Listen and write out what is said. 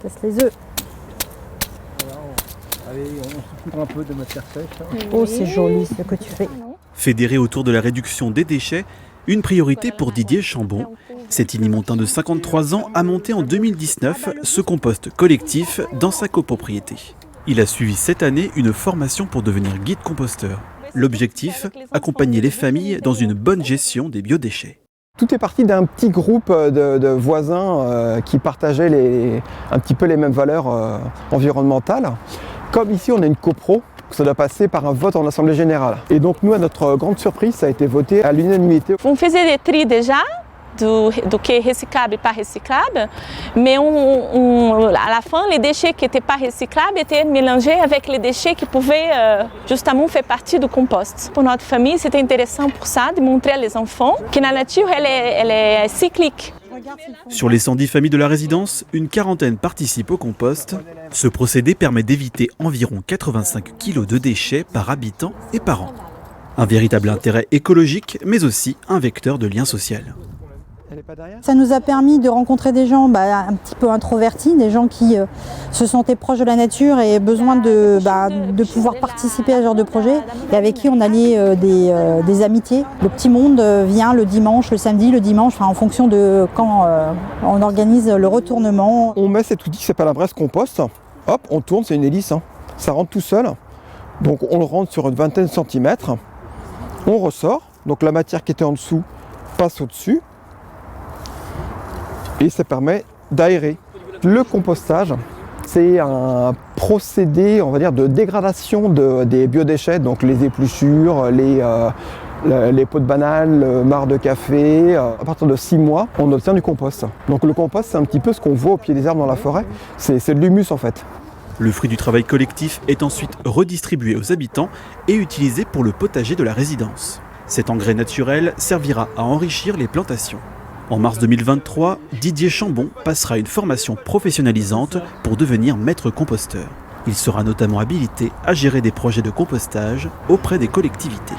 Teste les œufs. Allez, on se prend un peu de matière sèche. Oh, c'est joli ce que tu fais. Fédéré autour de la réduction des déchets, une priorité pour Didier Chambon. Cet Illimontain de 53 ans a monté en 2019 ce compost collectif dans sa copropriété. Il a suivi cette année une formation pour devenir guide composteur. L'objectif, accompagner les familles dans une bonne gestion des biodéchets. Tout est parti d'un petit groupe de voisins qui partageaient un petit peu les mêmes valeurs environnementales. Comme ici on a une copro, ça doit passer par un vote en assemblée générale. Et donc nous, à notre grande surprise, ça a été voté à l'unanimité. On faisait des tri déjà do que recyclable et pas recyclable, mais à la fin, les déchets qui n'étaient pas recyclables étaient mélangés avec les déchets qui pouvaient justement faire partie du compost. Pour notre famille, c'était intéressant pour ça, de montrer aux enfants que la nature, elle est cyclique. Sur les 110 familles de la résidence, une quarantaine participent au compost. Ce procédé permet d'éviter environ 85 kg de déchets par habitant et par an. Un véritable intérêt écologique, mais aussi un vecteur de lien social. Ça nous a permis de rencontrer des gens un petit peu introvertis, des gens qui se sentaient proches de la nature et besoin de pouvoir participer à ce genre de projet et avec qui on a lié des amitiés. Le petit monde vient le dimanche, le samedi, le dimanche, en fonction de quand on organise le retournement. On met cet outil qui s'appelle un Brest compost, hop, on tourne, c'est une hélice, ça rentre tout seul. Donc on le rentre sur une vingtaine de centimètres, on ressort, donc la matière qui était en dessous passe au-dessus. Et ça permet d'aérer. Le compostage, c'est un procédé, on va dire, de dégradation des biodéchets, donc les épluchures, les pots de banane, le marc de café. À partir de 6 mois, on obtient du compost. Donc le compost, c'est un petit peu ce qu'on voit au pied des arbres dans la forêt. C'est de l'humus en fait. Le fruit du travail collectif est ensuite redistribué aux habitants et utilisé pour le potager de la résidence. Cet engrais naturel servira à enrichir les plantations. En mars 2023, Didier Chambon passera une formation professionnalisante pour devenir maître composteur. Il sera notamment habilité à gérer des projets de compostage auprès des collectivités.